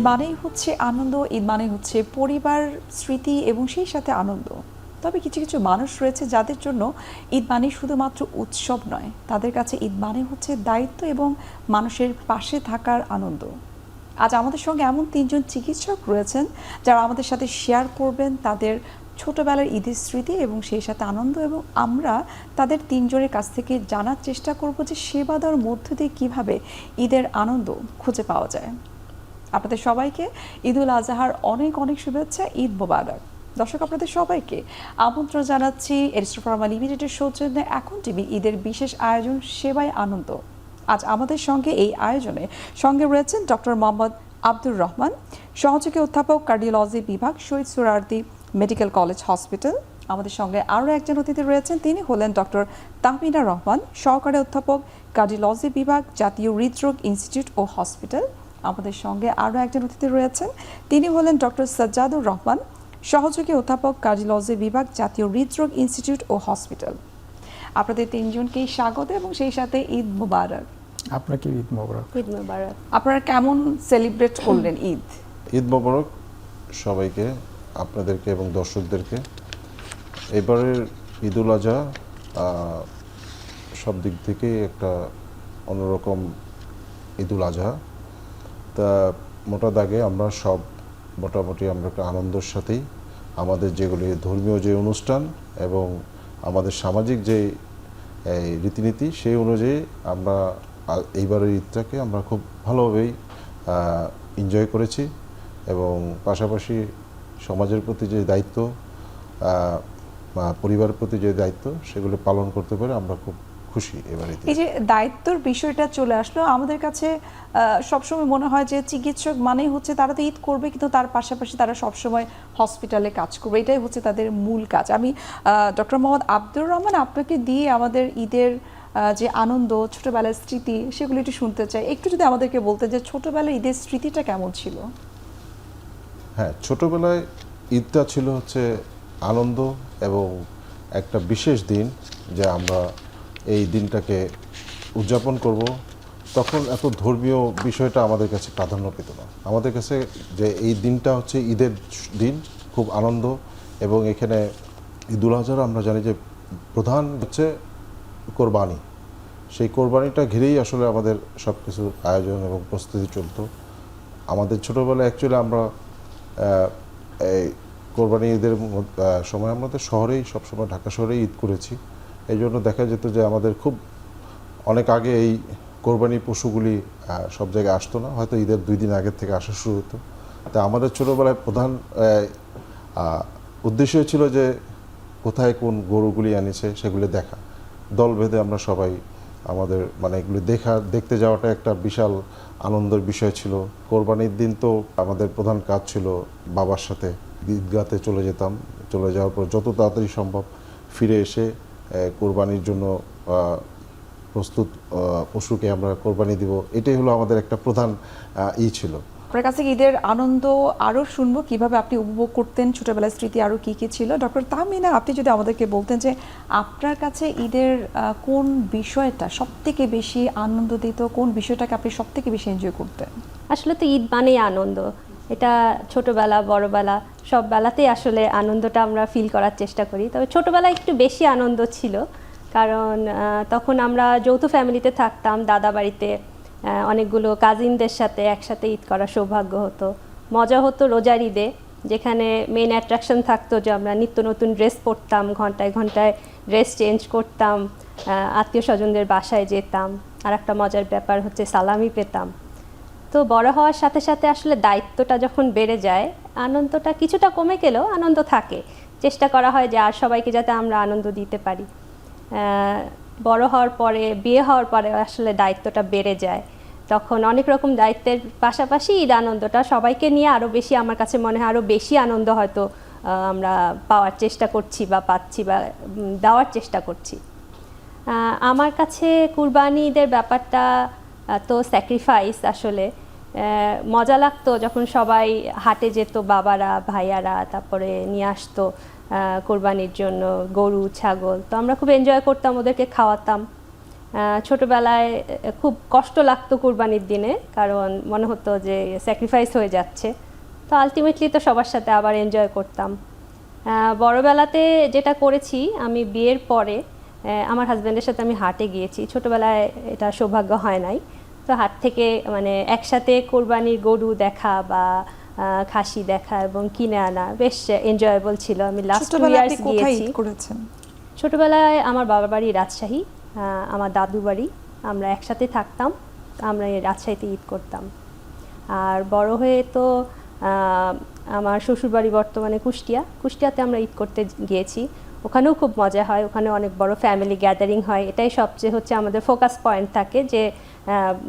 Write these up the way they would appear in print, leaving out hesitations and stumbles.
মানেই হচ্ছে আনন্দ, ঈদ মানেই হচ্ছে পরিবার, স্মৃতি এবং সেই সাথে আনন্দ। তবে কিছু কিছু মানুষ রয়েছে যাদের জন্য ঈদ মানে শুধুমাত্র উৎসব নয়, তাদের কাছে ঈদ মানে হচ্ছে দায়িত্ব এবং মানুষের পাশে থাকার আনন্দ। আজ আমাদের সঙ্গে এমন তিনজন চিকিৎসক রয়েছেন যারা আমাদের সাথে শেয়ার করবেন তাদের ছোটবেলার ঈদের স্মৃতি এবং সেই সাথে আনন্দ, এবং আমরা তাদের তিনজনের কাছ থেকে জানার চেষ্টা করব যে সেবা দেওয়ার মধ্য দিয়ে কীভাবে ঈদের আনন্দ খুঁজে পাওয়া যায়। আপনাদের সবাইকে ঈদুল আজহার অনেক অনেক শুভেচ্ছা, ঈদ মোবারক। দর্শক, আপনাদের সবাইকে আমন্ত্রণ জানাচ্ছি এরিস্টো ফার্মা লিমিটেডের সৌজন্যে এখন টিভি ঈদের বিশেষ আয়োজন সেবায় আনন্দ। আজ আমাদের সঙ্গে এই আয়োজনে সঙ্গে রয়েছেন ডক্টর মোহাম্মদ আব্দুর রহমান, সহযোগী অধ্যাপক কার্ডিওলজি বিভাগ, Shaheed Suhrawardy medical college hospital. আমাদের সঙ্গে আরও একজন অতিথি রয়েছেন, তিনি হলেন ডক্টর তাহমিনা রহমান, সহকারী অধ্যাপক কার্ডিওলজি বিভাগ, জাতীয় হৃদরোগ ইনস্টিটিউট ও হসপিটাল। আমাদের সঙ্গে আরও একজন অতিথি রয়েছেন, তিনি হলেন ডক্টর সাজ্জাদুর রহমান, সহযোগী অধ্যাপক কার্ডিওলজি বিভাগ, জাতীয় হৃদরোগ ইনস্টিটিউট ও হসপিটাল। আপনাদের তিনজনকেই স্বাগত এবং সেই সাথে ঈদ মোবারক। আপনাকে ঈদ মোবারক। ঈদ মোবারক। আপনারা কেমন সেলিব্রেট করলেন ঈদ? ঈদ মোবারক সবাইকে, আপনাদেরকে এবং দর্শকদেরকে। এবারের ঈদুল আজহা সব দিক থেকে একটা অন্যরকম ঈদুল আজহা। তা মোটা দাগে আমরা সব মোটামুটি আমরা একটা আনন্দের সাথেই আমাদের যেগুলি ধর্মীয় যে অনুষ্ঠান এবং আমাদের সামাজিক যে রীতিনীতি সেই অনুযায়ী আমরা এইবারের ঈদটাকে আমরা খুব ভালোভাবেই এনজয় করেছি এবং পাশাপাশি সমাজের প্রতি যে দায়িত্ব, পরিবারের প্রতি যে দায়িত্ব, সেগুলো পালন করতে পারে আমরা খুব খুশি। এবারে এই যে দায়িত্বর বিষয়টা চলে আসলো আমাদের কাছে, সবসময় মনে হয় যে চিকিৎসক মানেই হচ্ছে তারা তো ঈদ করবে, কিন্তু তার পাশাপাশি তারা সবসময় হসপিটালে কাজ করবে, এটাই হচ্ছে তাদের মূল কাজ। আমি ডক্টর মোহাম্মদ আব্দুর রহমান, আপনাকে দিয়ে আমাদের ঈদের যে আনন্দ, ছোটবেলার স্মৃতি, সেগুলো একটু শুনতে চাই। একটু যদি আমাদেরকে বলতেন যে ছোটবেলার ঈদের স্মৃতিটা কেমন ছিল? হ্যাঁ, ছোটবেলায় ঈদটা ছিল হচ্ছে আনন্দ এবং একটা বিশেষ দিন, যে আমরা এই দিনটাকে উদযাপন করব। তখন এত ধর্মীয় বিষয়টা আমাদের কাছে প্রাধান্য পেত না। আমাদের কাছে যে এই দিনটা হচ্ছে ঈদের দিন, খুব আনন্দ। এবং এখানে ঈদুল আজহার আমরা জানি যে প্রধান হচ্ছে কোরবানি। সেই কোরবানিটা ঘিরেই আসলে আমাদের সব কিছু আয়োজন এবং প্রস্তুতি চলতো। আমাদের ছোটোবেলায় অ্যাকচুয়ালি আমরা এই কোরবানি ঈদের সময় আমরা তো শহরেই সবসময় ঢাকা শহরেই ঈদ করেছি। এই জন্য দেখা যেত যে আমাদের খুব অনেক আগে এই কোরবানি পশুগুলি সব জায়গায় আসতো না, হয়তো ঈদের 2 দিন আগের থেকে আসা শুরু হতো। তা আমাদের ছোটোবেলায় প্রধান উদ্দেশ্য ছিল যে কোথায় কোন গরুগুলি এনেছে সেগুলি দেখা। দল ভেদে আমরা সবাই আমাদের এগুলি দেখতে যাওয়াটা একটা বিশাল আনন্দের বিষয় ছিল। কোরবানির দিন তো আমাদের প্রধান কাজ ছিল বাবার সাথে ঈদগাতে চলে যেতাম। চলে যাওয়ার পর যত তাড়াতাড়ি সম্ভব ফিরে এসে কোরবানির জন্য প্রস্তুত পশুকে আমরা কোরবানি দিব, এটাই হলো আমাদের একটা প্রধান ছিল। আপনার কাছে ঈদের আনন্দ আরও শুনবো, কিভাবে আপনি উপভোগ করতেন, ছোটবেলার স্মৃতি আরও কী কী ছিল। ডক্টর তাহমিনা, আপনি যদি আমাদেরকে বলতেন যে আপনার কাছে ঈদের কোন বিষয়টা সবথেকে বেশি আনন্দ দিত, কোন বিষয়টাকে আপনি সবথেকে বেশি এনজয় করতেন? আসলে তো ঈদ মানেই আনন্দ, এটা ছোটবেলা বড়বেলা সব বেলাতেই আসলে আনন্দটা আমরা ফিল করার চেষ্টা করি। তবে ছোটবেলায় একটু বেশি আনন্দ ছিল, কারণ তখন আমরা যৌথ ফ্যামিলিতে থাকতাম, দাদা বাড়িতে অনেকগুলো কাজিনদের সাথে একসাথে ঈদ করার সৌভাগ্য হতো। মজা হতো রোজার ঈদে, যেখানে মেইন অ্যাট্রাকশন থাকতো যে আমরা নিত্য নতুন ড্রেস পরতাম, ঘন্টায় ঘন্টায় ড্রেস চেঞ্জ করতাম, আত্মীয় স্বজনদের বাসায় যেতাম। আর একটা মজার ব্যাপার হচ্ছে সালামি পেতাম। তো বড় হওয়ার সাথে সাথে আসলে দায়িত্বটা যখন বেড়ে যায়, আনন্দটা কিছুটা কমে গেলেও আনন্দ থাকে। চেষ্টা করা হয় যে আর সবাইকে যাতে আমরা আনন্দ দিতে পারি। বড় হওয়ার পরে, বিয়ে হওয়ার পরে আসলে দায়িত্বটা বেড়ে যায়। তখন অনেক রকম দায়িত্বের পাশাপাশি ঈদ আনন্দটা সবাইকে নিয়ে আরও বেশি, আমার কাছে মনে হয় আরও বেশি আনন্দ হয়তো আমরা পাওয়ার চেষ্টা করছি বা পাচ্ছি বা দেওয়ার চেষ্টা করছি। আমার কাছে কুরবানি ঈদের ব্যাপারটা তো স্যাক্রিফাইস, আসলে মজা লাগতো যখন সবাই হাটে যেত, বাবারা ভাইয়ারা, তারপরে নিয়ে আসতো কোরবানির জন্য গরু ছাগল। তো আমরা খুব এনজয় করতাম, ওদেরকে খাওয়াতাম। ছোটবেলায় খুব কষ্ট লাগতো কুরবানির দিনে, কারণ মনে হতো যে স্যাক্রিফাইস হয়ে যাচ্ছে। তো আলটিমেটলি তো সবার সাথে আবার এনজয় করতাম। বড়বেলাতে যেটা করেছি, আমি বিয়ের পরে আমার হাজব্যান্ডের সাথে আমি হাটে গিয়েছি। ছোটবেলায় এটা সৌভাগ্য হয় নাই। তো হাট থেকে মানে একসাথে কোরবানির গরু দেখা বা খাসি দেখা এবং কিনে আনা বেশ এনজয়েবল ছিল। আমি লাস্ট 2 ছোটবেলায় ইয়ার্স আপনি কোথায় গিয়েছি। ঈদ করেছেন? ছোটবেলায় আমার বাবার বাড়ি রাজশাহী, আমার দাদু বাড়ি, আমরা একসাথে থাকতাম। আমরা এই রাজশাহীতে ঈদ করতাম। আর বড় হয়ে তো আমার শ্বশুরবাড়ি বর্তমানে কুষ্টিয়াতে আমরা ঈদ করতে গিয়েছি। ওখানেও খুব মজা হয়, ওখানে অনেক বড় ফ্যামিলি গ্যাদারিং হয়। এটাই সবচেয়ে হচ্ছে আমাদের ফোকাস পয়েন্ট থাকে যে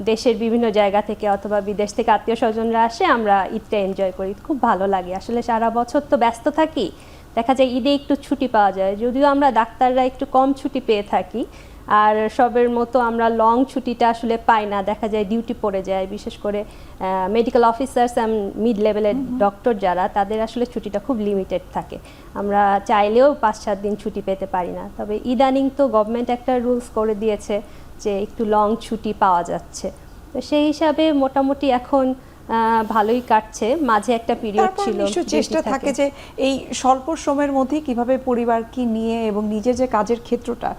দেশের বিভিন্ন জায়গা থেকে অথবা বিদেশ থেকে আত্মীয় স্বজনরা আসে, আমরা ঈদটা এনজয় করি। খুব ভালো লাগে। আসলে সারা বছর তো ব্যস্ত থাকি, দেখা যায় ঈদে একটু ছুটি পাওয়া যায়। যদিও আমরা ডাক্তাররা একটু কম ছুটি পেয়ে থাকি, আর সবের মতো আমরা লং ছুটিটা আসলে পাই না, দেখা যায় ডিউটি পড়ে যায়। বিশেষ করে মেডিকেল অফিসার্স অ্যান্ড মিড লেভেলের ডক্টর যারা, তাদের আসলে ছুটিটা খুব লিমিটেড থাকে। আমরা চাইলেও 5-7 দিন ছুটি পেতে পারি না। তবে ইদানিং তো গভর্নমেন্ট একটা রুলস করে দিয়েছে যে একটু লং ছুটি পাওয়া যাচ্ছে। তো সেই হিসাবে মোটামুটি এখন ভালোই কাটছে। মাঝে একটা পিরিয়ড তারপর ছিল, নিশ্চয়ই চেষ্টা থাকে যে এই স্বল্প সময়ের মধ্যে কিভাবে পরিবারকে নিয়ে এবং নিজের যে কাজের ক্ষেত্রটা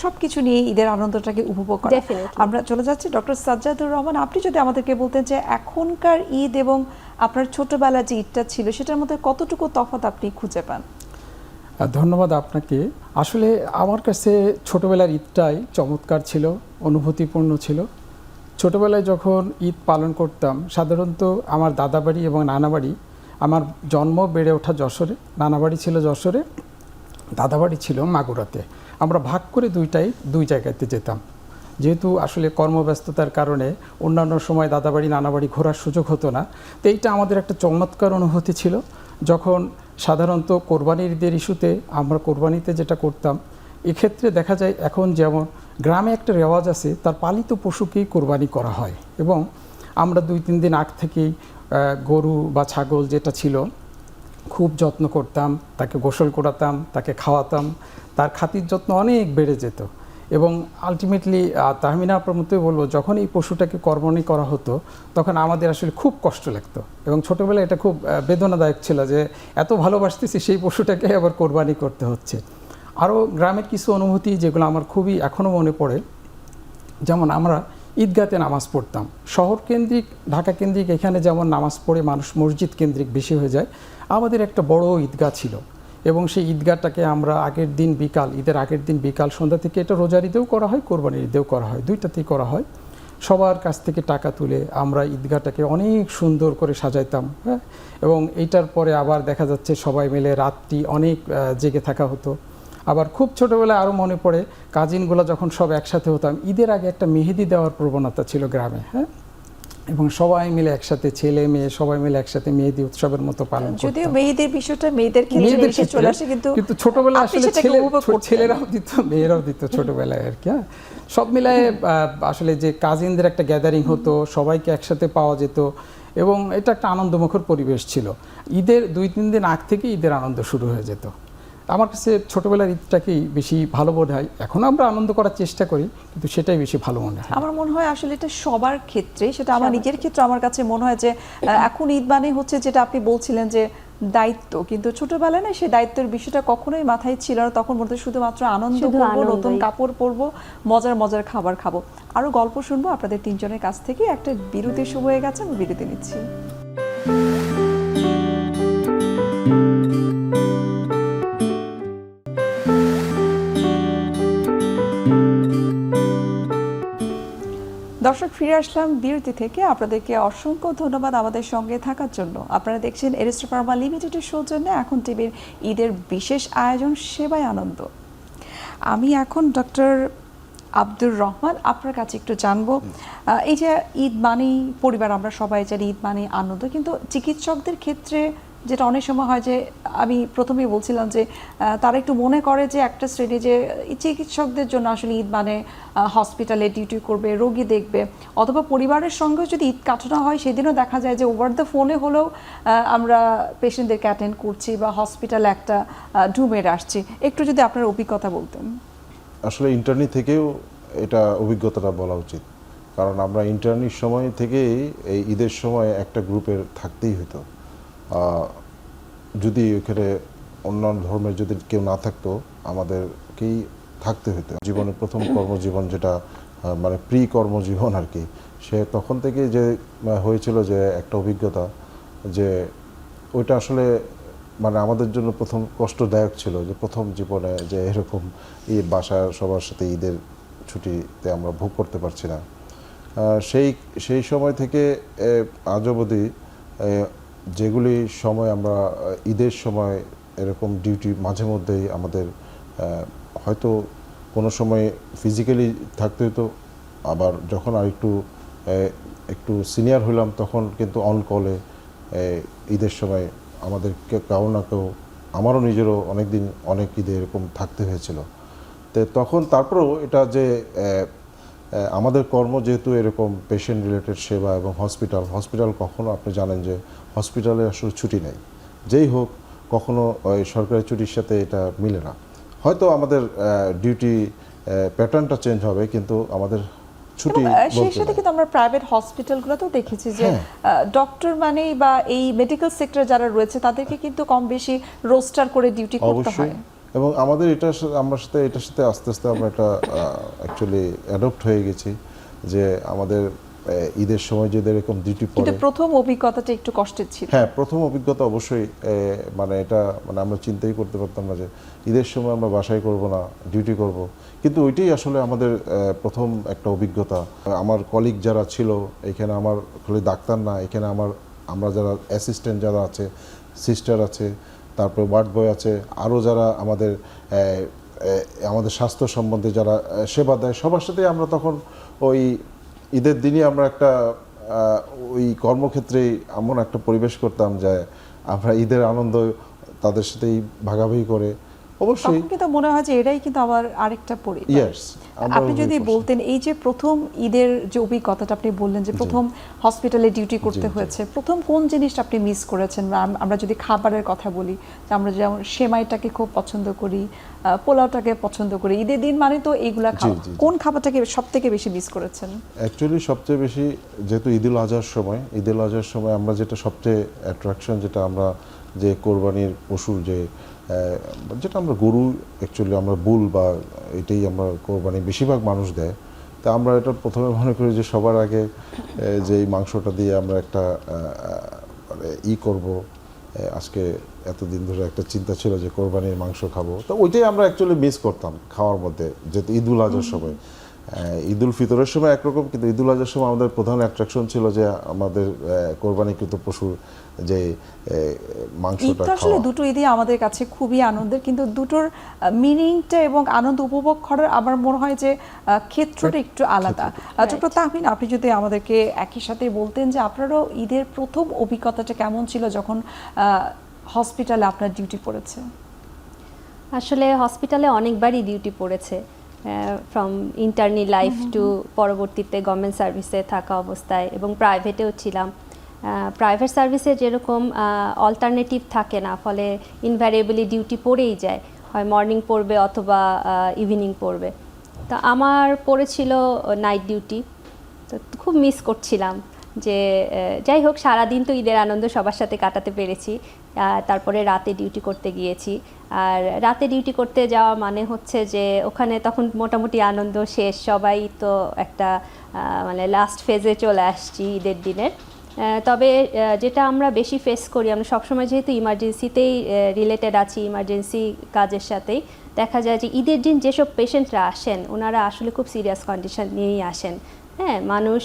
সবকিছু নিয়ে ঈদের আনন্দটাকে উপভোগ করা। Definitely. আমরা চলে যাচ্ছি ডক্টর সাজ্জাদুর রহমান, আপনি যদি আমাদেরকে বলতেন যে এখনকার ঈদ এবং আপনার ছোটবেলার যে ঈদটা ছিল সেটার মধ্যে কতটুকু তফাৎ আপনি খুঁজে পান? ধন্যবাদ আপনাকে। আসলে আমার কাছে ছোটবেলার ঈদটাই চমৎকার ছিল, অনুভূতিপূর্ণ ছিল। ছোটবেলায় যখন ঈদ পালন করতাম, সাধারণত আমার দাদাবাড়ি এবং নানাবাড়ি, আমার জন্ম বেড়ে ওঠা যশোরে, নানাবাড়ি ছিল যশোরে, দাদাবাড়ি ছিল মাগুরাতে। আমরা ভাগ করে দুই জায়গাতে যেতাম। যেহেতু আসলে কর্মব্যস্ততার কারণে অন্যান্য সময় দাদাবাড়ি নানাবাড়ি ঘোরার সুযোগ হতো না, তো এইটা আমাদের একটা চমৎকার অনুভূতি ছিল। যখন সাধারণত কোরবানির ঈদের ইস্যুতে আমরা কোরবানিতে যেটা করতাম, এক্ষেত্রে দেখা যায় এখন যেমন গ্রামে একটা রেওয়াজ আছে, তার পালিত পশুকেই কোরবানি করা হয় এবং আমরা 2-3 দিন আগ থেকেই গরু বা ছাগল যেটা ছিল খুব যত্ন করতাম, তাকে গোসল করাতাম, তাকে খাওয়াতাম, তার খাতির যত্ন অনেক বেড়ে যেত। এবং আলটিমেটলি তাহমিনা আপনার মতোই বলবো, যখন এই পশুটাকে কোরবানি করা হতো তখন আমাদের আসলে খুব কষ্ট লাগতো এবং ছোটোবেলায় এটা খুব বেদনাদায়ক ছিল যে এত ভালোবাসতেছি সেই পশুটাকে আবার কোরবানি করতে হচ্ছে। আরও গ্রামের কিছু অনুভূতি যেগুলো আমার খুবই এখনও মনে পড়ে, যেমন আমরা ঈদগাতে নামাজ পড়তাম। শহর কেন্দ্রিক, ঢাকা কেন্দ্রিক এখানে যেমন নামাজ পড়ে মানুষ মসজিদ কেন্দ্রিক বেশি হয়ে যায়, আমাদের একটা বড় ঈদগাহ ছিল এবং সেই ঈদগাহটাকে আমরা আগের দিন বিকাল, ঈদের আগের দিন বিকাল সন্ধ্যা থেকে, এটা রোজার ঈদেও করা হয়, কোরবানির ঈদেও করা হয়, দুইটাতেই করা হয়। সবার কাছ থেকে টাকা তুলে আমরা ঈদগাহটাকে অনেক সুন্দর করে সাজাইতাম, হ্যাঁ। এবং এইটার পরে আবার দেখা যাচ্ছে সবাই মিলে রাতটি অনেক জেগে থাকা হতো। আবার খুব ছোটোবেলায় আরও মনে পড়ে, কাজিনগুলো যখন সব একসাথে হতাম, ঈদের আগে একটা মেহেদি দেওয়ার প্রবণতা ছিল গ্রামে, হ্যাঁ। এবং সবাই মিলে একসাথে, ছেলে মেয়ে সবাই মিলে একসাথে মেহেদি উৎসবের মতো পালন করতাম। যদিও মেয়েদের বিষয়টা মেয়েদের ক্ষেত্রে বেশি চলে আসে, কিন্তু ছোটবেলায় আপনি আসলে সেটাকে উপভোগ করতেন। ছেলেরাও দিত, মেয়েরাও দিত ছোটবেলায় আর কি, হ্যাঁ। সব মিলায়ে আসলে যে কাজিনদের একটা গ্যাদারিং হতো, সবাইকে একসাথে পাওয়া যেত এবং এটা একটা আনন্দমুখর পরিবেশ ছিল। ঈদের 2-3 দিন আগ থেকে ঈদের আনন্দ শুরু হয়ে যেত। আমার কাছে ছোটবেলার ঈদটাকেই বেশি ভালো মনে হয়। এখন আমরা আনন্দ করার চেষ্টা করি, কিন্তু সেটাই বেশি ভালো মনে হয়। আমার মনে হয় আসলে এটা সবার ক্ষেত্রে, সেটা আমার নিজের ক্ষেত্রে আমার কাছে মনে হয় যে এখন ঈদ মানে হচ্ছে যেটা আপনি বলছিলেন যে দায়িত্ব, কিন্তু ছোটবেলায় না সেই দায়িত্বের বিষয়টা কখনোই মাথায় ছিল না। তখন বলতে শুধুমাত্র আনন্দ করবো, নতুন কাপড় পরবো, মজার খাবার খাবো। আরো গল্প শুনবো আপনাদের 3 জনের কাছ থেকে। একটা বিরতি শুরু হয়ে গেছে, আমি বিরতি নিচ্ছি। দর্শক, ফিরে আসলাম বিরতি থেকে। আপনাদেরকে অসংখ্য ধন্যবাদ আমাদের সঙ্গে থাকার জন্য। আপনারা দেখছেন এরিস্টো ফার্মা লিমিটেডের সৌজন্যে এখন টিভির ঈদের বিশেষ আয়োজন সেবায় আনন্দ। আমি এখন ডক্টর আব্দুর রহমান, আপনার কাছে একটু জানবো, এই যে ঈদ মানেই পরিবার, আমরা সবাই জানি ঈদ মানেই আনন্দ, কিন্তু চিকিৎসকদের ক্ষেত্রে যেটা অনেক সময় হয় যে, আমি প্রথমেই বলছিলাম যে তারা একটু মনে করে যে একটা শ্রেণী যে চিকিৎসকদের জন্য আসলে ঈদ মানে হসপিটালে ডিউটি করবে, রোগী দেখবে, অথবা পরিবারের সঙ্গে যদি ঈদ কাটানো হয় সেদিনও দেখা যায় যে ওভার দ্য ফোনে হলেও আমরা পেশেন্টদেরকে অ্যাটেন্ড করছি বা হসপিটালে একটা ঢুমের আসছি। একটু যদি আপনার অভিজ্ঞতা বলতেন। আসলে ইন্টারনি থেকেও এটা অভিজ্ঞতাটা বলা উচিত, কারণ আমরা ইন্টার্নির সময় থেকেই এই ঈদের সময় একটা গ্রুপের থাকতেই হতো। যদি ওখানে অন্যান্য ধর্মের যদি কেউ না থাকতো আমাদেরকেই থাকতে হতো। জীবনের প্রথম কর্মজীবন যেটা মানে প্রি কর্মজীবন আর কি, সে তখন থেকে যে হয়েছিল যে একটা অভিজ্ঞতা, যে ওইটা আসলে মানে আমাদের জন্য প্রথম কষ্টদায়ক ছিল, যে প্রথম জীবনে যে এরকম বাসায় সবার সাথে ঈদের ছুটিতে আমরা ভোগ করতে পারছি না। সেই সময় থেকে আজ অবধি যেগুলি সময় আমরা ঈদের সময় এরকম ডিউটি মাঝে মধ্যেই আমাদের হয়তো কোনো সময় ফিজিক্যালি থাকতে হতো, আবার যখন আর একটু সিনিয়র হলাম তখন কিন্তু অন কলে ঈদের সময় আমাদেরকে কাউ না কেউ, আমারও নিজেরও অনেক ঈদে এরকম থাকতে হয়েছিল। তো তখন তারপরেও এটা যে আমাদের কর্ম যেহেতু এরকম পেশেন্ট রিলেটেড সেবা এবং হসপিটাল কখনো আপনি জানেন যে হসপিটালে আসলে ছুটি নেই, যেই হোক কখনো ওই সরকারি ছুটির সাথে এটা মিলে না। হয়তো আমাদের ডিউটি প্যাটার্নটা চেঞ্জ হবে, কিন্তু আমাদের ছুটি সেই সাথে কিন্তু আমরা প্রাইভেট হসপিটালগুলোতেও দেখেছি যে ডক্টর মানেই বা এই মেডিকেল সেক্টরে যারা রয়েছে তাদেরকে কিন্তু কম বেশি রোস্টার করে ডিউটি করতে হয়। এবং আমাদের এটার সাথে আস্তে আস্তে আমরা এটা অ্যাকচুয়ালি অ্যাডপ্ট হয়ে গেছি, যে আমাদের ঈদের সময় যদি এরকম ডিউটি পড়ে। কিন্তু প্রথম অভিজ্ঞতাটা একটু কষ্টের ছিল। হ্যাঁ, প্রথম অভিজ্ঞতা অবশ্যই মানে এটা মানে আমরা চিন্তাই করতে পারতাম না যে ঈদের সময় আমরা বাসায় করব না, ডিউটি করব। কিন্তু ওইটাই আসলে আমাদের প্রথম একটা অভিজ্ঞতা। আমার কলিগ যারা ছিল এখানে, আমার খালি ডাক্তার না, এখানে আমরা যারা অ্যাসিস্ট্যান্ট যারা আছে, সিস্টার আছে, তারপরে ওয়ার্ড বয় আছে, আরও যারা আমাদের স্বাস্থ্য সম্বন্ধে যারা সেবা দেয়, সবার সাথে আমরা তখন ওই ঈদের দিনই আমরা একটা ওই কর্মক্ষেত্রেই এমন একটা পরিবেশ করতাম যে আমরা ঈদের আনন্দ তাদের সাথেই ভাগাভাগি করে। অবশ্যই তখন কিন্তু মনে হয় যে এটাই কিন্তু আবার আরেকটা পরিবার। ইয়েস, আপনি যদি বলতেন এই যে প্রথম ঈদের যে অভিজ্ঞতাটা আপনি বললেন যে প্রথম হসপিটালে ডিউটি করতে হয়েছে, প্রথম কোন জিনিসটা আপনি মিস করেছেন? আমরা যদি খাবারের কথা বলি, যে আমরা যেমন সেমাইটাকে খুব পছন্দ করি, পোলাওটাকে পছন্দ করি, ঈদের দিন মানে তো এইগুলা খাওয়া, কোন খাবারটাকে সবথেকে বেশি মিস করেছেন? অ্যাকচুয়ালি সবচেয়ে বেশি যেহেতু ঈদুল আজহার সময় আমরা যেটা সবচেয়ে অ্যাট্রাকশন, যেটা আমরা যে কোরবানির পশুর যেটা আমরা গরু, অ্যাকচুয়ালি আমরা বুল বা এটাই আমরা কোরবানি বেশিরভাগ মানুষ দেয়। তা আমরা এটা প্রথমে মনে করি যে সবার আগে যে এই মাংসটা দিয়ে আমরা একটা মানে করব। আজকে এতদিন ধরে একটা চিন্তা ছিল যে কোরবানির মাংস খাবো, তো ওইটাই আমরা অ্যাকচুয়ালি মিস করতাম খাওয়ার মধ্যে। যেহেতু ঈদুল আজহার সময়, ঈদুল ফিতরের সময় একরকম, কিন্তু ঈদুল আজহার সময় আমাদের প্রধান অ্যাট্রাকশন ছিল যে আমাদের কোরবানিকৃত পশুর যে মাংসটা খাওয়া। আসলে দুটো ঈদই আমাদের কাছে খুবই আনন্দের, কিন্তু দুটোর মিনিংটা এবং আনন্দ উপভোগ করার আমার মনে হয় যে ক্ষেত্রটা একটু আলাদা। ডক্টর তাহমিন, আপনি যদি আমাদেরকে একই সাথে বলতেন যে আপনারও ঈদের প্রথম অভিজ্ঞতাটা কেমন ছিল যখন হসপিটালে আপনার ডিউটি পড়েছে? আসলে হসপিটালে অনেকবারই ডিউটি পড়েছে, ফ্রম ইন্টার্নি লাইফ টু পরবর্তীতে গভর্নমেন্ট সার্ভিসে থাকা অবস্থায়, এবং প্রাইভেটেও ছিলাম। প্রাইভেট সার্ভিসে যেরকম অল্টারনেটিভ থাকে না, ফলে ইনভ্যারিয়েবলি ডিউটি পড়েই যায়, হয় মর্নিং পড়বে অথবা ইভিনিং পড়বে। তো আমার পড়েছিল নাইট ডিউটি, তো খুব মিস করছিলাম যে যাই হোক সারাদিন তো ঈদের আনন্দ সবার সাথে কাটাতে পেরেছি, তারপরে রাতে ডিউটি করতে গিয়েছি। আর রাতে ডিউটি করতে যাওয়া মানে হচ্ছে যে ওখানে তখন মোটামুটি আনন্দ শেষ, সবাই তো একটা মানে লাস্ট ফেজে চলে আসছি ঈদের দিনের। তবে যেটা আমরা বেশি ফেস করি, আমরা সবসময় যেহেতু ইমার্জেন্সিতেই রিলেটেড আছি, ইমার্জেন্সি কাজের সাথেই, দেখা যায় যে ঈদের দিন যেসব পেশেন্টরা আসেন ওনারা আসলে খুব সিরিয়াস কন্ডিশন নিয়েই আসেন। হ্যাঁ, মানুষ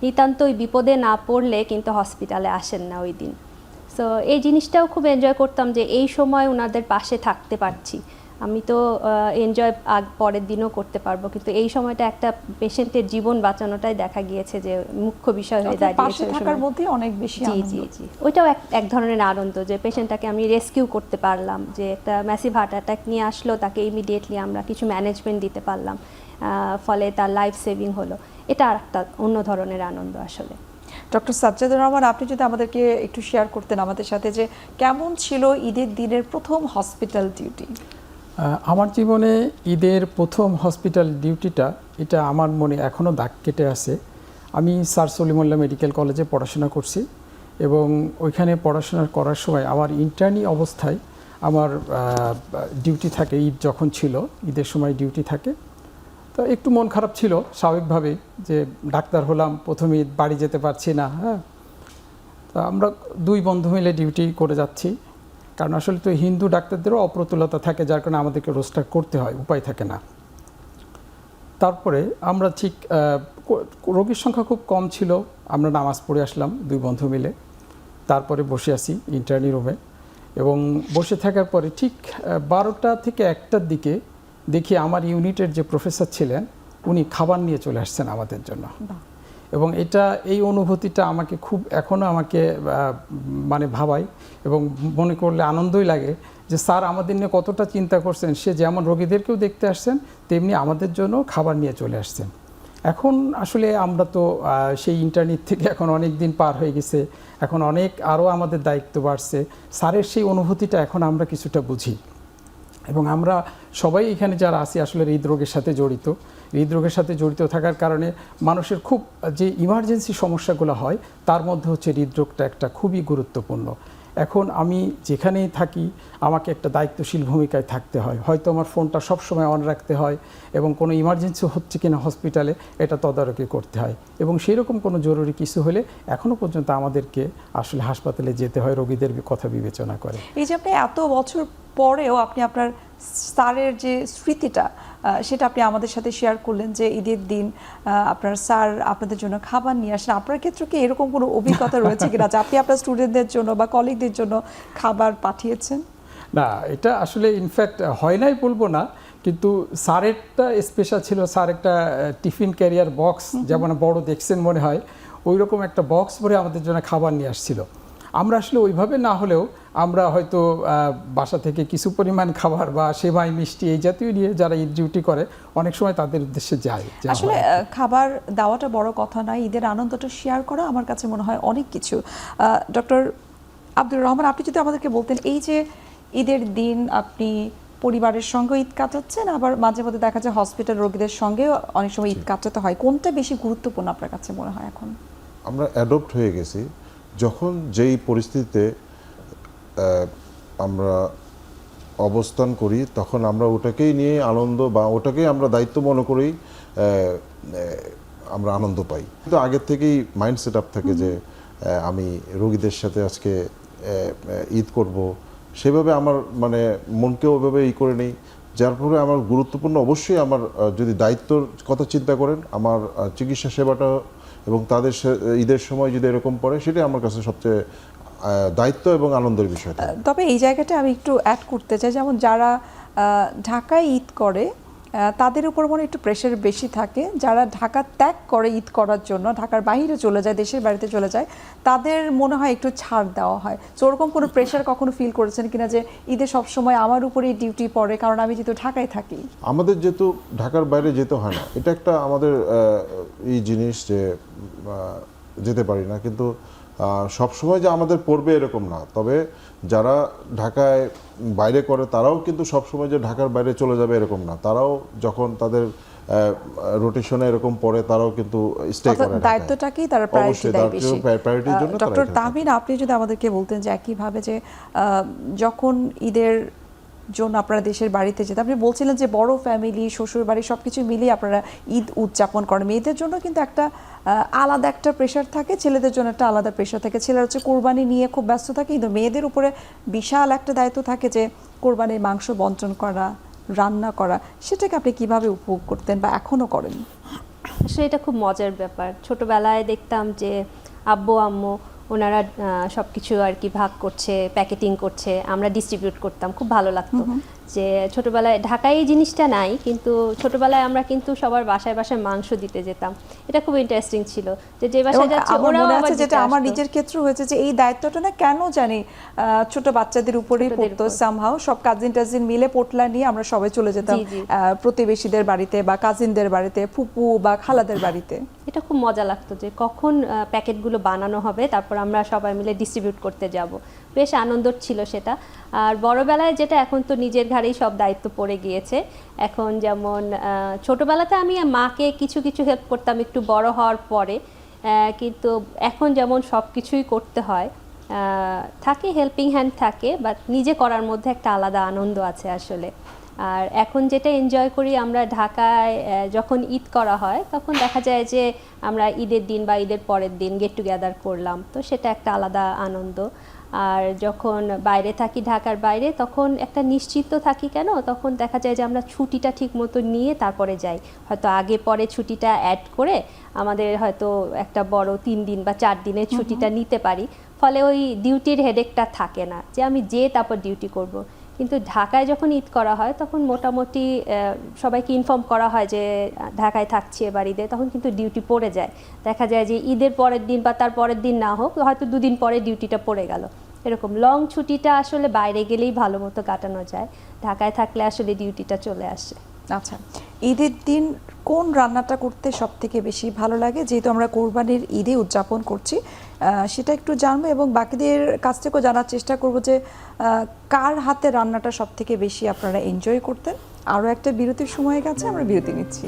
নিতান্তই বিপদে না পড়লে কিন্তু হসপিটালে আসেন না ওই দিন। সো এই জিনিসটাও খুব এনজয় করতাম যে এই সময় ওনাদের পাশে থাকতে পারছি। আমি তো এনজয় পরের দিনও করতে পারবো, কিন্তু এই সময়টা একটা পেশেন্টের জীবন বাঁচানোটাই দেখা গিয়েছে যে মুখ্য বিষয় হয়ে দাঁড়িয়েছে। পাশে থাকার মধ্যে অনেক বেশি আনন্দ। জি, ওইটাও এক ধরনের আনন্দ যে পেশেন্টটাকে আমি রেস্কিউ করতে পারলাম, যে একটা ম্যাসিভ হার্ট অ্যাটাক নিয়ে আসলো, তাকে ইমিডিয়েটলি আমরা কিছু ম্যানেজমেন্ট দিতে পারলাম, ফলে তার লাইফ সেভিং হলো। এটা আর একটা অন্য ধরনের আনন্দ আসলে। ডক্টর সাজ্জাদুর রহমান, আপনি যদি আমাদেরকে একটু শেয়ার করতেন আমাদের সাথে যে কেমন ছিল ঈদের দিনের প্রথম হসপিটাল ডিউটি? আমার জীবনে ঈদের প্রথম হসপিটাল ডিউটিটা এটা আমার মনে এখনও দাগ কেটে আছে। আমি স্যার সলিমুল্লাহ মেডিকেল কলেজে পড়াশোনা করছি এবং ওইখানে পড়াশোনা করার সময় আমার ইন্টার্নি অবস্থায় আমার ডিউটি থাকে, ঈদ যখন ছিল ঈদের সময় ডিউটি থাকে। তো একটু মন খারাপ ছিল স্বাভাবিকভাবে, যে ডাক্তার হলাম, প্রথম ঈদ, বাড়ি যেতে পারছি না। হ্যাঁ, তো আমরা দুই বন্ধু মিলে ডিউটি করে যাচ্ছি, কারণ আসলে তো হিন্দু ডাক্তারদেরও অপ্রতুলতা থাকে, যার কারণে আমাদেরকে রোস্টার করতে হয়, উপায় থাকে না। তারপরে আমরা ঠিক রোগীর সংখ্যা খুব কম ছিল, আমরা নামাজ পড়ে আসলাম দুই বন্ধু মিলে। তারপরে বসে আছি ইন্টার্নি রুমে এবং বসে থাকার পরে ঠিক 12টা থেকে 1টার দিকে দেখি আমার ইউনিটের যে প্রফেসর ছিলেন উনি খাবার নিয়ে চলে আসছেন আমাদের জন্য। এবং এই অনুভূতিটা আমাকে খুব এখনও আমাকে মানে ভাবায় এবং মনে করলে আনন্দই লাগে যে স্যার আমাদের নিয়ে কতটা চিন্তা করছেন। সে যেমন রোগীদেরকেও দেখতে আসছেন তেমনি আমাদের জন্য খাবার নিয়ে চলে আসছেন। এখন আসলে আমরা তো সেই ইন্টারনেট থেকে এখন অনেক দিন পার হয়ে গেছে, এখন আরও আমাদের দায়িত্ব বাড়ছে। স্যারের সেই অনুভূতিটা এখন আমরা কিছুটা বুঝি এবং আমরা সবাই এখানে যারা আছি আসলে হৃদরোগের সাথে জড়িত। হৃদরোগের সাথে জড়িত থাকার কারণে মানুষের খুব যে ইমার্জেন্সি সমস্যাগুলো হয় তার মধ্যে হচ্ছে হৃদরোগটা একটা খুবই গুরুত্বপূর্ণ। এখন আমি যেখানেই থাকি আমাকে একটা দায়িত্বশীল ভূমিকায় থাকতে হয়। হয়তো আমার ফোনটা সবসময় অন রাখতে হয় এবং কোনো ইমার্জেন্সি হচ্ছে কিনা হসপিটালে এটা তদারকি করতে হয় এবং সেই রকম কোনো জরুরি কিছু হলে এখনও পর্যন্ত আমাদেরকে আসলে হাসপাতালে যেতে হয় রোগীদের কথা বিবেচনা করে। এই যে আপনি এত বছর পরেও আপনি আপনার স্যারের যে স্মৃতিটা সেটা আপনি আমাদের সাথে শেয়ার করলেন, যে ঈদের দিন আপনার স্যার আপনাদের জন্য খাবার নিয়ে আসেন। আপনার ক্ষেত্রে কি এরকম কোনো অভিজ্ঞতা রয়েছে কিনা যে আপনি আপনার স্টুডেন্টদের জন্য বা কলিগদের জন্য খাবার পাঠিয়েছেন? না, এটা আসলে ইনফ্যাক্ট হয় নাই বলবো না, কিন্তু স্যারেরটা স্পেশাল ছিল। স্যার একটা টিফিন ক্যারিয়ার বক্স, যেমন বড় দেখছেন মনে হয়, ওই রকম একটা বক্স ভরে আমাদের জন্য খাবার নিয়ে আসছিল। আমরা আসলে ওইভাবে না হলেও আমরা হয়তো বাসা থেকে কিছু পরিমাণ খাবার বা সেমাই মিষ্টি এই জাতীয় নিয়ে যারা ঈদ ডিউটি করে অনেক সময় তাদের উদ্দেশ্যে যায়। আসলে খাবার দেওয়াটা বড় কথা নয়, ঈদের আনন্দটা শেয়ার করা আমার কাছে মনে হয় অনেক কিছু। ডক্টর আব্দুর রহমান, আপনি যদি আমাদেরকে বলতেন, এই যে ঈদের দিন আপনি পরিবারের সঙ্গে ঈদ কাটাচ্ছেন, আবার মাঝে মধ্যে দেখা যায় হসপিটাল রোগীদের সঙ্গে অনেক সময় ঈদ কাটাতে হয়, কোনটা বেশি গুরুত্বপূর্ণ আপনার কাছে মনে হয় এখন? আমরা অ্যাডপ্ট হয়ে গেছি। যখন যেই পরিস্থিতিতে আমরা অবস্থান করি তখন আমরা ওটাকেই নিয়ে আনন্দ বা ওটাকেই আমরা দায়িত্ব মনে করেই আমরা আনন্দ পাই। কিন্তু আগের থেকেই মাইন্ড সেট আপ থাকে যে আমি রোগীদের সাথে আজকে ঈদ করব, সেভাবে আমার মানে মনকে ওইভাবে করে নেই। যার ফলে আমার গুরুত্বপূর্ণ অবশ্যই আমার যদি দায়িত্বর কথা চিন্তা করেন, আমার চিকিৎসা সেবাটা এবং তাদের ঈদের সময় যদি এরকম পড়ে সেটাই আমার কাছে সবচেয়ে দায়িত্ব এবং আনন্দের বিষয়। তবে এই জায়গাটা আমি একটু অ্যাড করতে চাই, যেমন যারা ঢাকায় ঈদ করে তাদের উপর মনে একটু প্রেশার বেশি থাকে। যারা ঢাকা ত্যাগ করে ঈদ করার জন্য ঢাকার বাইরে চলে যায়, দেশের বাড়িতে চলে যায়, তাদের মনে হয় একটু ছাড় দেওয়া হয়। তো ওরকম কোনো প্রেশার কখনো ফিল করেছেন কিনা যে ঈদে সবসময় আমার উপরেই ডিউটি পড়ে, কারণ আমি যেহেতু ঢাকায় থাকি? আমাদের যেহেতু ঢাকার বাইরে যেতে হয় না, এটা একটা আমাদের এই জিনিস যে যেতে পারি না, কিন্তু সবসময় যে আমাদের পড়বে এরকম না। তবে যারা ঢাকায় বাইরে করে তারাও কিন্তু সবসময় যে ঢাকার বাইরে চলে যাবে এরকম না। তারাও যখন তাদের রোটেশনে এরকম পড়ে তারাও কিন্তু স্টে করে, দায়িত্বটাকেই তারা প্রায়োরিটি দেয় বেশি। ডক্টর তাহমিনা, আপনি যদি আমাদেরকে বলতেন যে একইভাবে যে যখন ঈদের জন্য আপনারা দেশের বাড়িতে যেতে, আপনি বলছিলেন যে বড় ফ্যামিলি, শ্বশুর বাড়ি সবকিছু মিলিয়ে আপনারা ঈদ উদযাপন করেন। মেয়েদের জন্য কিন্তু একটা আলাদা একটা প্রেশার থাকে, ছেলেদের জন্য একটা আলাদা প্রেশার থাকে। ছেলেরা হচ্ছে কোরবানি নিয়ে খুব ব্যস্ত থাকে, কিন্তু মেয়েদের উপরে বিশাল একটা দায়িত্ব থাকে যে কোরবানির মাংস বণ্টন করা, রান্না করা। সেটাকে আপনি কিভাবে উপভোগ করতেন বা এখনো করেন? আসলে এটা খুব মজার ব্যাপার। ছোটবেলায় দেখতাম যে আব্বু আম্মু ওনারা সব কিছু আর কি ভাগ করছে, প্যাকেটিং করছে, আমরা ডিস্ট্রিবিউট করতাম, খুব ভালো লাগতো। যে ছোটবেলায় ঢাকায় এই জিনিসটা নাই, কিন্তু ছোটবেলায় আমরা কিন্তু সবার বাসায় বাসায় মাংস দিতে যেতাম। এটা খুব ইন্টারেস্টিং ছিল যে বাসায় যাচ্ছে ওরাও আবার যেটা আমার নিজের ক্ষেত্রে হয়েছে যে এই দায়িত্বটা না কেন জানি ছোট বাচ্চাদের উপরেই পড়তো সামহাউ। সব কাজিন মিলে পোটলা নিয়ে আমরা সবাই চলে যেতাম প্রতিবেশীদের বাড়িতে বা কাজিনদের বাড়িতে, ফুপু বা খালাদের বাড়িতে। এটা খুব মজা লাগতো যে কখন প্যাকেটগুলো বানানো হবে, তারপর আমরা সবাই মিলে ডিস্ট্রিবিউট করতে যাব। বেশ আনন্দ ছিল সেটা। আর বড়বেলায় যেটা, এখন তো নিজের ঘাড়েই সব দায়িত্ব পড়ে গিয়েছে। এখন যেমন ছোটোবেলাতে আমি মাকে কিছু কিছু হেল্প করতাম একটু বড় হওয়ার পরে, কিন্তু এখন যেমন সব কিছুই করতে হয়, থাকে হেল্পিং হ্যান্ড থাকে, বাট নিজে করার মধ্যে একটা আলাদা আনন্দ আছে আসলে। আর এখন যেটা এনজয় করি আমরা ঢাকায়, যখন ঈদ করা হয় তখন দেখা যায় যে আমরা ঈদের দিন বা ঈদের পরের দিন গেট টুগেদার করলাম, তো সেটা একটা আলাদা আনন্দ। আর যখন বাইরে থাকি, ঢাকার বাইরে, তখন একটা নিশ্চিন্ত থাকি, কেন তখন দেখা যায় যে আমরা ছুটিটা ঠিক মতো নিয়ে তারপরে যাই। হয়তো আগে পরে ছুটিটা অ্যাড করে আমাদের হয়তো একটা বড় 3 দিন বা 4 দিনের ছুটিটা নিতে পারি, ফলে ওই ডিউটির হেডেকটা থাকে না যে আমি যেয়ে তারপর ডিউটি করব। কিন্তু ঢাকায় যখন ঈদ করা হয় তখন মোটামুটি সবাইকে ইনফর্ম করা হয় যে ঢাকায় থাকছি এবার ঈদে, তখন কিন্তু ডিউটি পড়ে যায়। দেখা যায় যে ঈদের পরের দিন বা তার পরের দিন না হোক, হয়তো 2 দিন পরে ডিউটিটা পড়ে গেল। এরকম লং ছুটিটা আসলে বাইরে গেলেই ভালো মতো কাটানো যায়, ঢাকায় থাকলে আসলে ডিউটিটা চলে আসে। আচ্ছা, ঈদের দিন কোন রান্নাটা করতে সব থেকে বেশি ভালো লাগে? যেহেতু আমরা কোরবানির ঈদে উদযাপন করছি, সেটা একটু জানবো এবং বাকিদের কাছ থেকেও জানার চেষ্টা করব যে কার হাতে রান্নাটা সব থেকে বেশি আপনারা এনজয় করতেন। আরও একটা বিরতির সময় গেছে, আমরা বিরতি নিচ্ছি।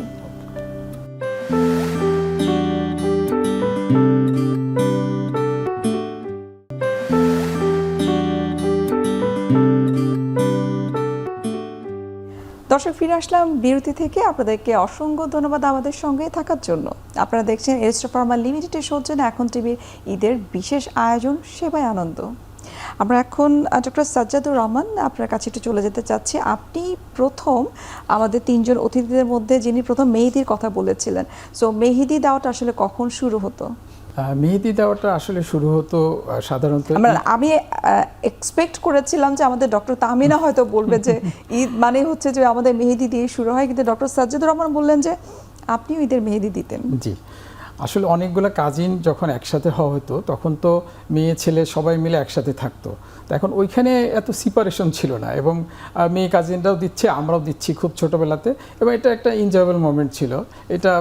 দর্শক, ফিরে আসলাম বিরতি থেকে। আপনাদেরকে অসংখ্য ধন্যবাদ আমাদের সঙ্গে থাকার জন্য। আপনারা দেখছেন এরিস্টা ফার্মা লিমিটেডের সৌজন্যে এখন টিভির ঈদের বিশেষ আয়োজন সেবায় আনন্দ। আমরা এখন ডক্টর সাজ্জাদুর রহমান আপনার কাছে একটু চলে যেতে চাচ্ছি। আপনি প্রথম আমাদের 3 জন অতিথিদের মধ্যে যিনি প্রথম মেহেদির কথা বলেছিলেন। সো মেহেদি দেওয়াটা আসলে কখন শুরু হতো? মেহেদি দেওয়াটা আসলে শুরু হতো সাধারণত আমি এক্সপেক্ট করেছিলাম যে আমাদের ডক্টর তাহমিনা হয়তো বলবে যে ঈদ মানে হচ্ছে যে আমাদের মেহেদি দিয়ে শুরু হয়, কিন্তু ডক্টর সাজ্জাদুর রহমান বললেন যে আপনিও ঈদের মেহেদি দিতেন। জি, আসলে অনেকগুলো কাজিন যখন একসাথে হওয়া হতো তখন তো মেয়ে ছেলে সবাই মিলে একসাথে থাকতো, এখন ওইখানে এত সিপারেশন ছিল না, এবং মেয়ে কাজিনরাও দিচ্ছে আমরাও দিচ্ছি খুব ছোটোবেলাতে, এবং এটা একটা এনজয়েবল মোমেন্ট ছিল, এটা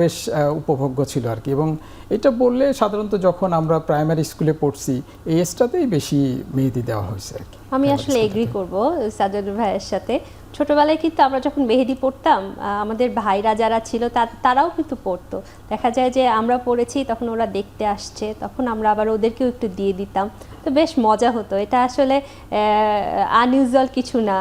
বেশ উপভোগ্য ছিল আর কি। এবং এটা বললে সাধারণত যখন আমরা প্রাইমারি স্কুলে পড়ছি এই এজটাতেই বেশি মেহেদি দেওয়া হয়েছে আর কি। আমি আসলে এগ্রি করব সাজ্জাদুর ভাইয়ের সাথে। ছোটবেলায় কিন্তু আমরা যখন মেহেদি পড়তাম, আমাদের ভাইরা যারা ছিল তারাও কিন্তু পড়তো। দেখা যায় যে আমরা পড়েছি তখন ওরা দেখতে আসছে, তখন আমরা আবার ওদেরকেও একটু দিয়ে দিতাম, তো বেশ মজা হতো। এটা আসলে আনইউজুয়াল কিছু না।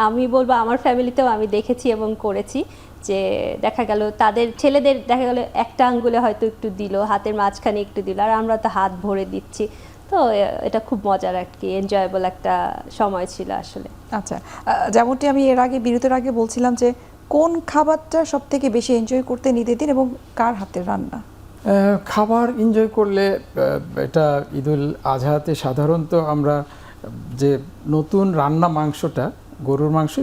আমি বলবো আমার ফ্যামিলিতেও আমি দেখেছি এবং করেছি যে দেখা গেল তাদের ছেলেদের দেখা গেল একটা আঙ্গুলে হয়তো একটু দিল, হাতের মাঝখানে একটু দিল, আর আমরা তো হাত ভরে দিচ্ছি। তো এটা খুব মজার আর কি, এনজয়েবল একটা সময় ছিল আসলে। আচ্ছা, যেমনটি আমি এর আগে বিরতির আগে বলছিলাম যে কোন খাবারটা সব থেকে বেশি এনজয় করতে ঈদের দিন এবং কার হাতের রান্না? খাবার এনজয় করলে এটা ঈদুল আজহাতে সাধারণত আমরা যে নতুন রান্না মাংসটা, গরুর মাংস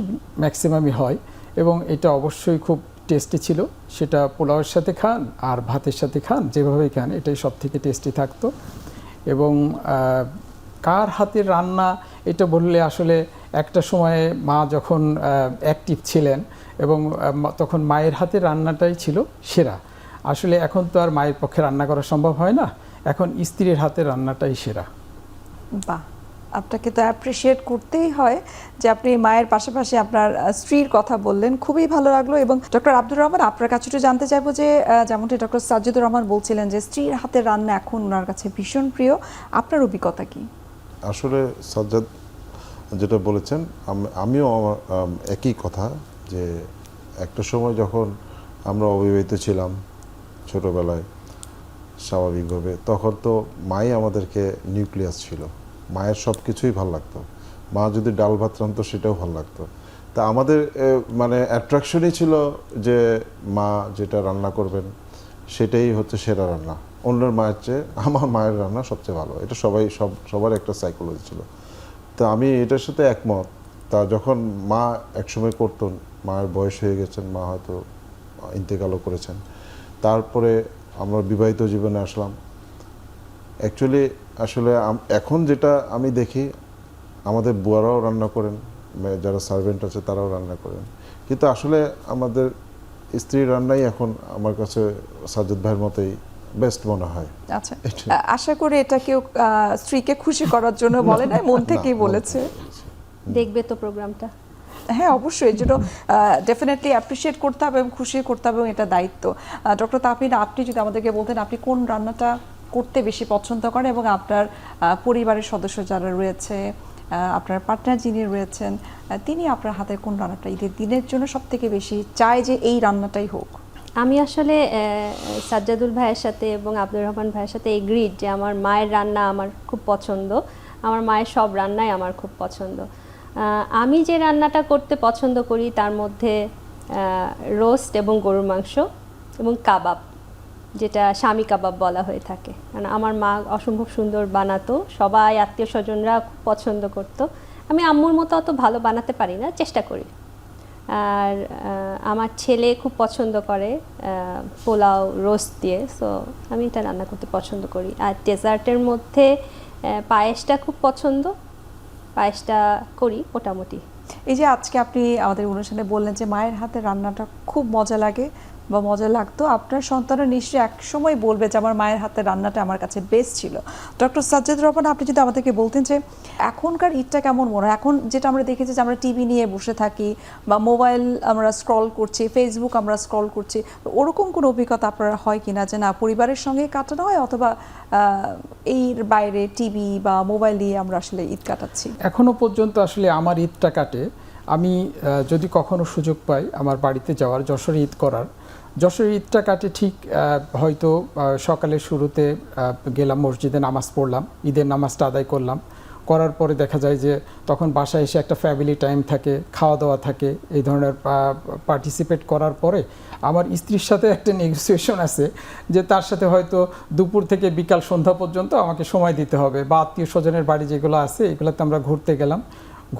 ম্যাক্সিমামই হয়, এবং এটা অবশ্যই খুব টেস্টি ছিল। সেটা পোলাওয়ের সাথে খান আর ভাতের সাথে খান, যেভাবেই খান এটাই সব থেকে টেস্টি থাকতো। এবং কার হাতের রান্না এটা বললে আসলে একটা সময়ে মা যখন অ্যাক্টিভ ছিলেন এবং তখন মায়ের হাতের রান্নাটাই ছিল সেরা। আসলে এখন তো আর মায়ের পক্ষে রান্না করা সম্ভব হয় না, এখন স্ত্রীর হাতের রান্নাটাই সেরা। বাহ, আপনাকে তো অ্যাপ্রিসিয়েট করতেই হয় যে আপনি মায়ের পাশাপাশি আপনার স্ত্রীর কথা বললেন, খুবই ভালো লাগলো। এবং ডক্টর আব্দুর রহমান, আপনার কাছে একটু জানতে চাইবো যে যেমনটি ডক্টর সাজ্জাদুর রহমান বলছিলেন যে স্ত্রীর হাতের রান্না এখন ওনার কাছে ভীষণ প্রিয়, আপনার অভিজ্ঞতা কি? আসলে সাজ্জাদ যেটা বলেছেন আমিও একই কথা, যে একটা সময় যখন আমরা অবিবাহিত ছিলাম ছোটোবেলায় স্বাভাবিকভাবে, তখন তো মাই আমাদেরকে নিউক্লিয়াস ছিল, মায়ের সব কিছুই ভালো লাগতো। মা যদি ডাল ভাত রান্তো সেটাও ভালো লাগতো। তা আমাদের মানে অ্যাট্রাকশনই ছিল যে মা যেটা রান্না করবেন সেটাই হচ্ছে সেরা রান্না, অন্যের মায়ের চেয়ে আমার মায়ের রান্না সবচেয়ে ভালো। এটা সবার একটা সাইকোলজি ছিল। তো আমি এটার সাথে একমত। তা যখন মা একসময় করতেন, মায়ের বয়স হয়ে গেছেন, মা হয়তো ইন্তেকালও করেছেন, তারপরে আমরা বিবাহিত জীবনে আসলাম। অ্যাকচুয়ালি আসলে এখন যেটা আমি দেখি, আমাদের বুয়ারাও রান্না করেন, যারা সার্ভেন্ট আছে তারাও রান্না করেন, কিন্তু আসলে আমাদের স্ত্রীর রান্নাই এখন আমার কাছে সাজ্জাদ ভাইয়ের মতোই বেস্ট মনে হয়। আচ্ছা, আশা করি এটা কেউ স্ত্রীকে খুশি করার জন্য বলে নাই, মন থেকেই বলেছে। দেখবে তো প্রোগ্রামটা? হ্যাঁ, অবশ্যই, যেটা ডেফিনেটলি অ্যাপ্রিশিয়েট করতে হবে এবং খুশি করতে হবে, এবং এটা দায়িত্ব। ডক্টর তাহমিদ, আপনি যদি আমাদেরকে বলতেন আপনি কোন রান্নাটা করতে বেশি পছন্দ করেন, এবং আপনার পরিবারের সদস্য যারা রয়েছে, আপনার পার্টনার যিনি রয়েছেন, তিনি আপনার হাতের কোন রান্নাটা ঈদের দিনের জন্য সব থেকে বেশি চায় যে এই রান্নাটাই হোক? আমি আসলে সাজ্জাদুল ভাইয়ের সাথে এবং আব্দুর রহমান ভাইয়ের সাথে এগ্রিড যে আমার মায়ের রান্না আমার খুব পছন্দ, আমার মায়ের সব রান্নাই আমার খুব পছন্দ। আমি যে রান্নাটা করতে পছন্দ করি তার মধ্যে রোস্ট এবং গরুর মাংস এবং কাবাব, যেটা স্বামী কাবাব বলা হয়ে থাকে, কারণ আমার মা অসম্ভব সুন্দর বানাতো, সবাই আত্মীয় স্বজনরা খুব পছন্দ করতো। আমি আম্মুর মতো অত ভালো বানাতে পারি না, চেষ্টা করি। আর আমার ছেলে খুব পছন্দ করে পোলাও রোস্ট দিয়ে, সো আমি এটা রান্না করতে পছন্দ করি। আর ডেজার্টের মধ্যে পায়েসটা খুব পছন্দ, পায়েসটা করি মোটামুটি। এই যে আজকে আপনি আমাদের অনুষ্ঠানে বললেন যে মায়ের হাতে রান্নাটা খুব মজা লাগে বা মজা লাগতো, আপনার সন্তানরা নিশ্চয়ই এক সময় বলবে যে আমার মায়ের হাতে রান্নাটা আমার কাছে বেস্ট ছিল। ডক্টর সাজ্জাদুর রহমান, আপনি যদি আমাদেরকে বলতেন যে এখনকার ঈদটা কেমন মনে হয়? এখন যেটা আমরা দেখেছি যে আমরা টিভি নিয়ে বসে থাকি বা মোবাইল আমরা স্ক্রল করছি, ফেসবুক আমরা স্ক্রল করছি, ওরকম কোনো অভিজ্ঞতা আপনার হয় কিনা যে না পরিবারের সঙ্গে কাটানো হয়, অথবা এর বাইরে টিভি বা মোবাইল দিয়ে আমরা আসলে ঈদ কাটাচ্ছি? এখনো পর্যন্ত আসলে আমার ঈদটা কাটে, আমি যদি কখনো সুযোগ পাই আমার বাড়িতে যাওয়ার, যশোরে ঈদ করার, যশোরের ঈদটা কাটে ঠিক হয়তো সকালের শুরুতে গেলাম মসজিদে, নামাজ পড়লাম, ঈদের নামাজটা আদায় করলাম, করার পরে দেখা যায় যে তখন বাসায় এসে একটা ফ্যামিলি টাইম থাকে, খাওয়া দাওয়া থাকে, এই ধরনের পার্টিসিপেট করার পরে আমার স্ত্রীর সাথে একটা নেগোসিয়েশন আছে যে তার সাথে হয়তো দুপুর থেকে বিকাল সন্ধ্যা পর্যন্ত আমাকে সময় দিতে হবে, বা আত্মীয় স্বজনের বাড়ি যেগুলো আছে এগুলোতে আমরা ঘুরতে গেলাম।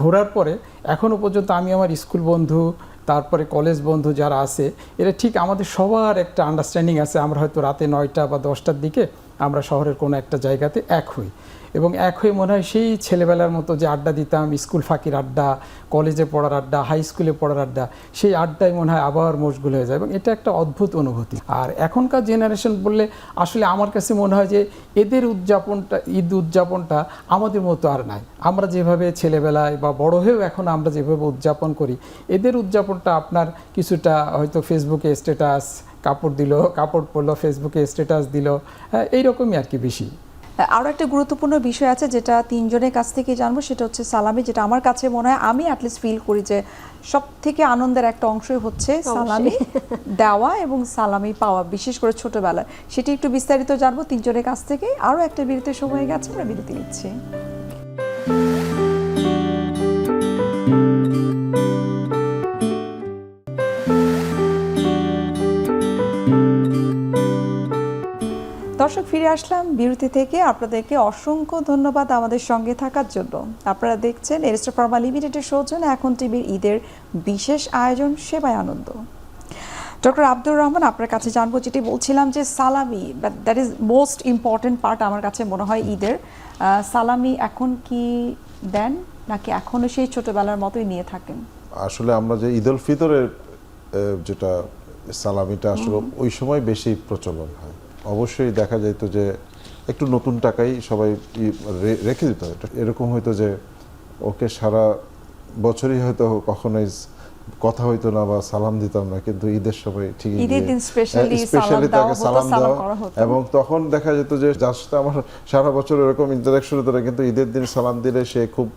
ঘোরার পরে এখনও পর্যন্ত আমি আমার স্কুল বন্ধু, তারপরে কলেজ বন্ধু যারা আছে, এরা ঠিক আমাদের সবার একটা আন্ডারস্ট্যান্ডিং আছে, আমরা হয়তো রাতে 9টা বা 10টার দিকে আমরা শহরের কোনো একটা জায়গাতে এক হই, এবং এক হয়ে মনে হয় সেই ছেলেবেলার মতো যে আড্ডা দিতাম, স্কুল ফাঁকির আড্ডা, কলেজে পড়ার আড্ডা, হাই স্কুলে পড়ার আড্ডা, সেই আড্ডায় মনে হয় আবার মশগুল হয়ে যায়, এবং এটা একটা অদ্ভুত অনুভূতি। আর এখনকার জেনারেশন বললে আসলে আমার কাছে মনে হয় যে এদের উদযাপনটা, ঈদ উদযাপনটা আমাদের মতো আর নাই। আমরা যেভাবে ছেলেবেলায় বা বড় হয়েও এখন আমরা যেভাবে উদযাপন করি, এদের উদযাপনটা আপনার কিছুটা হয়তো ফেসবুকে স্ট্যাটাস, কাপড় দিল, কাপড় পরলো, ফেসবুকে স্ট্যাটাস দিল, হ্যাঁ এইরকমই আর কি বেশি। আরও একটা গুরুত্বপূর্ণ বিষয় আছে যেটা তিনজনের কাছ থেকে জানবো, সেটা হচ্ছে সালামি, যেটা আমার কাছে মনে হয়, আমি অ্যাটলিস্ট ফিল করি যে সব থেকে আনন্দের একটা অংশই হচ্ছে সালামি দেওয়া এবং সালামি পাওয়া, বিশেষ করে ছোটবেলায়। সেটি একটু বিস্তারিত জানবো তিনজনের কাছ থেকে। আরও একটা বিরতির সময় গেছে, আমরা বিরতি নিচ্ছি। দর্শক, ফিরে আসলাম বিরতি থেকে। আপনাদেরকে অসংখ্য ধন্যবাদ আমাদের সঙ্গে থাকার জন্য। আপনারা দেখছেন এরিস্টা ফার্মা লিমিটেডের সৌজন্যে এখন টিভির ঈদের বিশেষ আয়োজন সেবায় আনন্দ। ডক্টর আব্দুর রহমান, আপনার কাছে জানবো, যেটি বলছিলাম যে সালামি, that is most important part আমার কাছে মনে হয় ঈদের। সালামি এখন কি দেন, নাকি এখনও সেই ছোটবেলার মতোই নিয়ে থাকেন? আসলে আমরা যে ঈদ উল ফিতরের যেটা সালামিটা আসলে ওই সময় বেশি প্রচলন হয়। অবশ্যই দেখা যেত যে একটু নতুন টাকাই সবাই রেখে দিত, এরকম হয়তো যে ওকে সারা বছরই হয়তো কখনোই কথা হইতো না বা সালাম দিতাম না, কিন্তু ঈদের সময় ঠিকই স্পেশালি তাকে সালাম দেওয়া, এবং তখন দেখা যেত যে যার সাথে আমার সারা বছর এরকম ইন্টারাকশন হতো না, কিন্তু ঈদের দিন সালাম দিলে সে খুব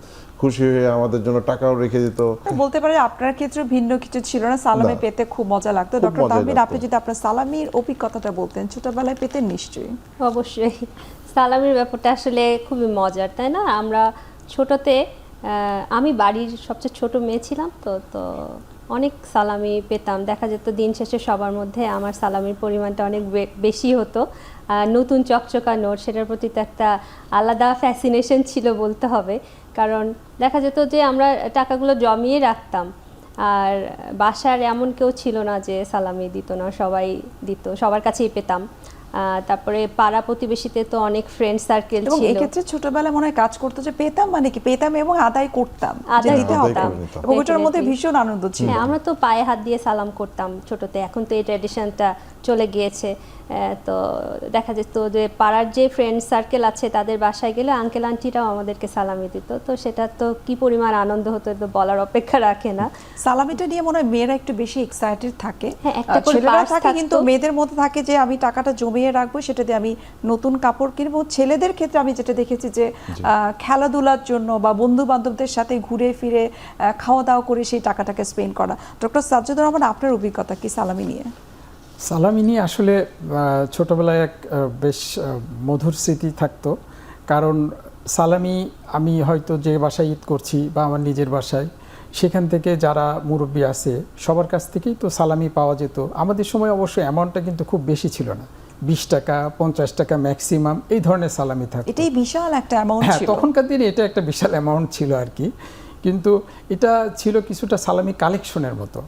খুশি হয়ে আমাদের জন্য টাকাও রেখে দিত। বলতে পারে আপনার ক্ষেত্রে ভিন্ন কিছু ছিল না, সালামি পেতে খুব মজা লাগতো। ডক্টর তাহমিদ, আপনি যদি আপনার সালামির অভিজ্ঞতাটা বলতেন, ছোটবেলায় পেতেন নিশ্চয়ই? অবশ্যই, সালামির ব্যাপারটা আসলে খুবই মজার, তাই না? আমরা ছোটতে, আমি বাড়ির সবচেয়ে ছোট মেয়ে ছিলাম, তো অনেক সালামি পেতাম। দেখা যেত দিন শেষে সবার মধ্যে আমার সালামির পরিমাণটা অনেক বেশি হতো। নতুন চকচকা নোট, সেটার প্রতি তো একটা আলাদা ফ্যাসিনেশন ছিল বলতে হবে, কারণ দেখা যেত যে আমরা টাকাগুলো জমিয়ে রাখতাম, আর বাসার এমন কেউ ছিল না যে সালামি দিত না, সবাই দিত, সবার কাছেই পেতাম। তারপরে পাড়া প্রতিবেশীতে তো অনেক ফ্রেন্ড সার্কেল এবং ছিল। এক্ষেত্রে ছোটবেলায় মনে হয় কাজ করতো যে পেতাম মানে কি পেতাম এবং আদায় করতাম যে আদায় দিতে আদায় হতো করে নিতাম। এবং ওটার মধ্যে Definitely। ভীষণ আনন্দ ছিল। হ্যাঁ, আমরা তো পায়ে হাত দিয়ে সালাম করতাম ছোটতে, এখন তো এই ট্র্যাডিশনটা চলে গিয়েছে। তো দেখা যেত যে পাড়ার যে ফ্রেন্ড সার্কেল আছে তাদের বাসায় গেলে আঙ্কেল আন্টিরাও আমাদেরকে সালামি দিত, তো সেটা তো কি পরিমাণ আনন্দ হতো তো বলার অপেক্ষা রাখে না। সালামিটা নিয়ে মনে হয় মেয়েরা একটু বেশি এক্সাইটেড থাকে, হ্যাঁ, একটা করে ছেলেরা purse থাকে থাকতো। কিন্তু মেয়েদের মধ্যে থাকে যে আমি টাকাটা জমিয়ে রাখবো, সেটা দিয়ে আমি নতুন কাপড় কিনবো। ছেলেদের ক্ষেত্রে আমি যেটা দেখেছি যে খেলাধুলার জন্য বা বন্ধু বান্ধবদের সাথে ঘুরে ফিরে খাওয়া দাওয়া করে সেই টাকাটাকে স্পেন্ড করা। ডক্টর সাজ্জাদুর রহমান, আপনার অভিজ্ঞতা কি সালামি নিয়ে? সালামি নিয়ে আসলে ছোটবেলায় এক বেশ মধুর স্মৃতি থাকতো, কারণ সালামি আমি হয়তো যে বাসায় ঈদ করছি বা আমার নিজের বাসায়, সেখান থেকে যারা মুরব্বী আছে সবার কাছ থেকেই তো সালামি পাওয়া যেত। আমাদের সময় অবশ্য অ্যামাউন্টটা কিন্তু খুব বেশি ছিল না, 20 টাকা 50 টাকা ম্যাক্সিমাম এই ধরনের সালামি থাকতো। এটাই বিশাল একটা অ্যামাউন্ট হ্যাঁ, ছিল তখনকার দিনে এটা একটা বিশাল অ্যামাউন্ট ছিল আর কি, কিন্তু এটা ছিল কিছুটা সালামি কালেকশনের মতো।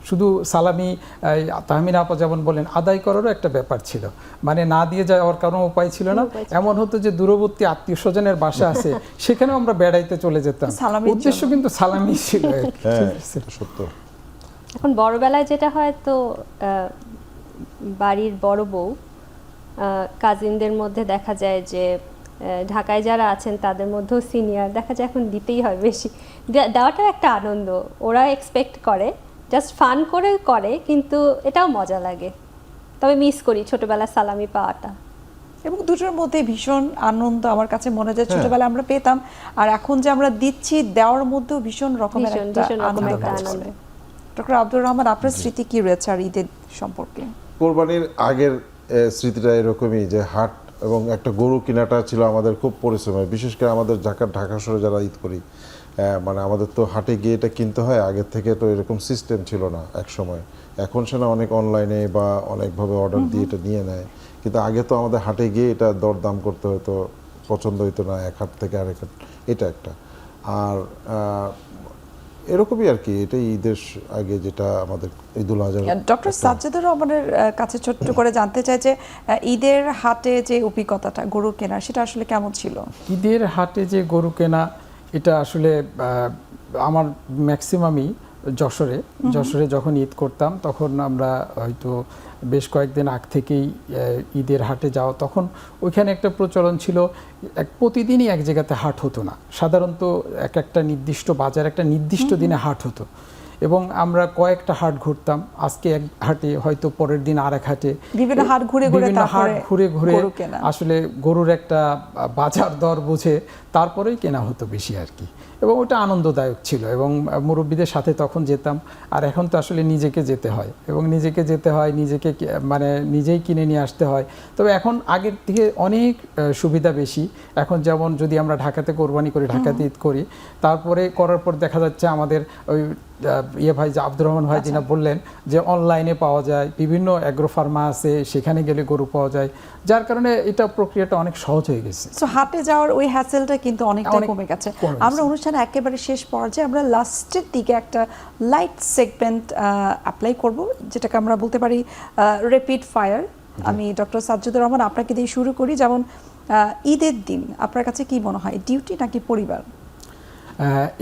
শুধু সালামি তাহমিনা আপা যেমন বলেন আদায় করারও একটা ব্যাপার ছিল, মানে না দিয়ে যাওয়ার কোনো উপায় ছিল না। এমন হতো যে দূরবর্তী আত্মীয় স্বজনের বাসা আছে সেখানেও আমরা বেড়াইতে চলে যেতাম, সালামির উদ্দেশ্য জন্য। কিন্তু সালামি ছিল আর কি। হ্যাঁ ঠিক আছে? এটা সত্য। এখন বড়বেলায় যেটা হয় তো বাড়ির বড় বউ কাজিনদের মধ্যে দেখা যায় যে ঢাকায় যারা আছেন তাদের মধ্যেও সিনিয়র দেখা যায় এখন দিতেই হয় বেশি। দেওয়াটাও একটা আনন্দ, ওরা এক্সপেক্ট করে, জাস্ট ফান করে কিন্তু এটাও মজা লাগে। তবে মিস করি ছোটবেলার সালামি পাওয়াটা। এবং দুটোর মধ্যে ভীষণ আনন্দ আমার কাছে মনে হয়। ছোটবেলায় আমরা পেতাম, আর এখন যে আমরা দিচ্ছি দেওয়ার মধ্যেও ভীষণ রকমের ভীষণ একটা রকমের আনন্দ একটা কাজ আনন্দ। করে। ডক্টর আব্দুর রহমান, আপনার স্মৃতি কি রয়েছে আর ঈদের সম্পর্কে? কোরবানির আগের স্মৃতিটা এরকমই যে হাট এবং একটা গরু কেনাটা ছিল আমাদের খুব পরিশ্রমের, বিশেষ করে আমাদের ঢাকা শহরে যারা ঈদ করি, মানে আমাদের তো হাটে গিয়ে এটা কিনতে হয়। আগের থেকে তো এরকম সিস্টেম ছিল না এক সময়, এখন সেটা অনেক অনলাইনে বা অনেকভাবে অর্ডার দিয়ে এটা নিয়ে নেয়, কিন্তু আগে তো আমাদের হাটে গিয়ে এটা দরদাম করতে হতো, পছন্দ হইতো না এক হাট থেকে আরেক হাট, এটা একটা। আর এরকমই আর কি, এটাই ঈদের আগে যেটা আমাদের ঈদুল আজহা। ডক্টর সাজ্জাদুর রহমানের কাছে ছোট্ট করে জানতে চাই যে ঈদের হাটে যে অভিজ্ঞতাটা গরু কেনার, সেটা আসলে কেমন ছিল? ঈদের হাটে যে গরু কেনা, এটা আসলে আমার ম্যাক্সিমামই যশোরে যখন ঈদ করতাম তখন আমরা হয়তো বেশ কয়েকদিন আগ থেকেই ঈদের হাটে যাওয়া, তখন ওইখানে একটা প্রচলন ছিল প্রতিদিনই এক জায়গাতে হাট হতো না, সাধারণত একটা নির্দিষ্ট বাজার একটা নির্দিষ্ট দিনে হাট হতো এবং আমরা কয়েকটা হাট ঘুরতাম। আজকে এক হাটে, হয়তো পরের দিন আর এক হাটে, বিভিন্ন হাট ঘুরে ঘুরে আসলে গরুর একটা বাজার দর বুঝে তারপরেই কেনা হতো বেশি আর কি, এবং ওটা আনন্দদায়ক ছিল এবং মুরব্বীদের সাথে তখন যেতাম। আর এখন তো আসলে নিজেকে যেতে হয় এবং মানে নিজেই কিনে নিয়ে আসতে হয়। তবে এখন আগের থেকে অনেক সুবিধা বেশি। এখন যেমন যদি আমরা ঢাকাতে কোরবানি করি, ঢাকাতে ঈদ করি, তারপরে করার পর দেখা যাচ্ছে আমাদের ওই ভাই যে আব্দুর রহমান ভাই যিনি বললেন যে অনলাইনে পাওয়া যায়, বিভিন্ন অ্যাগ্রো ফার্মা আছে, সেখানে গেলে গরু পাওয়া যায়, যার কারণে এটা প্রক্রিয়াটা অনেক সহজ হয়ে গেছে। সো হাটে যাওয়ার ওই হ্যাসেলটা কিন্তু অনেকটা কমে গেছে। আমরা অনুষ্ঠানে একেবারে শেষ পর্যায়ে আমরা লাস্টের দিকে একটা লাইট সেগমেন্ট অ্যাপ্লাই করব, যেটাকে আমরা বলতে পারি র্যাপিড ফায়ার। আমি ডক্টর সাজ্জাদুর রহমান আপনাকে দিয়ে শুরু করি। যেমন ঈদের দিন আপনার কাছে কি মনে হয়, ডিউটি নাকি পরিবার?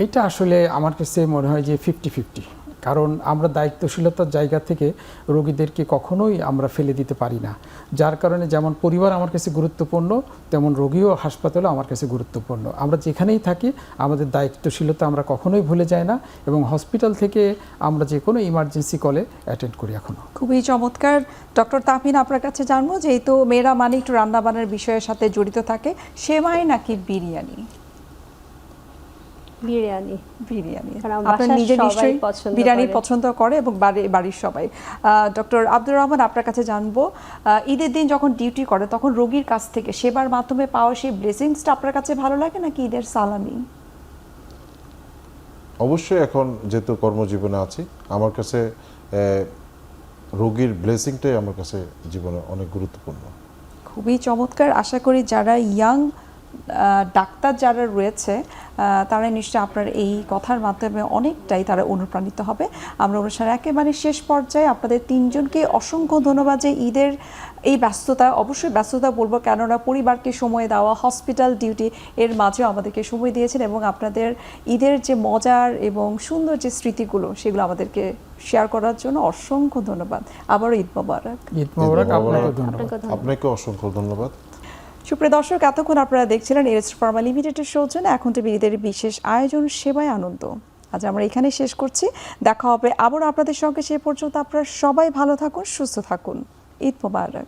এটা আসলে আমার কাছে মনে হয় যে 50-50, কারণ আমরা দায়িত্বশীলতার জায়গা থেকে রোগীদেরকে কখনোই আমরা ফেলে দিতে পারি না, যার কারণে যেমন পরিবার আমার কাছে গুরুত্বপূর্ণ তেমন রোগীও হাসপাতালও আমার কাছে গুরুত্বপূর্ণ। আমরা যেখানেই থাকি আমাদের দায়িত্বশীলতা আমরা কখনোই ভুলে যাই না এবং হসপিটাল থেকে আমরা যে কোনো ইমার্জেন্সি কলে অ্যাটেন্ড করি এখনও। খুবই চমৎকার। ডক্টর তাহমিনা, আপনার কাছে জানবো, যেহেতু মেয়েরা মানে একটু রান্নাবান্নার বিষয়ের সাথে জড়িত থাকে, সেমাই নাকি বিরিয়ানি? বিরিয়ানি। আপনার নিজে নিশ্চয়ই বিরিয়ানি পছন্দ করে এবং বাড়ির সবাই। ডক্টর আব্দুর রহমান, আপনার কাছে জানবো, ঈদের দিন যখন ডিউটি করে তখন রোগীর কাছ থেকে সেবার মাধ্যমে পাওয়া সেই ব্লেসিংসটা আপনার কাছে ভালো লাগে নাকি ঈদের সালামি? অবশ্যই এখন যেহেতু কর্মজীবনে আছি, আমার কাছে রোগীর ব্লেসিংটাই আমার কাছে জীবনে অনেক গুরুত্বপূর্ণ। খুবই চমৎকার। আশা করি যারা ইয়াং ডাক্তার যারা রয়েছে তারা নিশ্চয়ই আপনার এই কথার মাধ্যমে অনেকটাই তারা অনুপ্রাণিত হবে। আমরা অনুষ্ঠানের একেবারে শেষ পর্যায়ে আপনাদের তিনজনকে অসংখ্য ধন্যবাদ যে ঈদের এই ব্যস্ততা, অবশ্যই ব্যস্ততা বলবো কেননা পরিবারকে সময় দেওয়া, হসপিটাল ডিউটি এর মাঝেও আমাদেরকে সময় দিয়েছেন এবং আপনাদের ঈদের যে মজার এবং সুন্দর যে স্মৃতিগুলো সেগুলো আমাদেরকে শেয়ার করার জন্য অসংখ্য ধন্যবাদ। আবারও ঈদ মোবারক। ঈদ মোবারক, ঈদ মোবারক। আপনাকে ধন্যবাদ। আপনাকে ধন্যবাদ। আপনাকে অসংখ্য ধন্যবাদ। সুপ্রিয় দর্শক, এতক্ষণ আপনারা দেখছিলেন এরএস ফার্মা লিমিটেডের সৌজন্যে এখন টিভি ঈদের বিশেষ আয়োজন সেবায় আনন্দ। আজ আমরা এখানে শেষ করছি, দেখা হবে আবার আপনাদের সঙ্গে। সে পর্যন্ত আপনারা সবাই ভালো থাকুন, সুস্থ থাকুন। ঈদ মোবারক।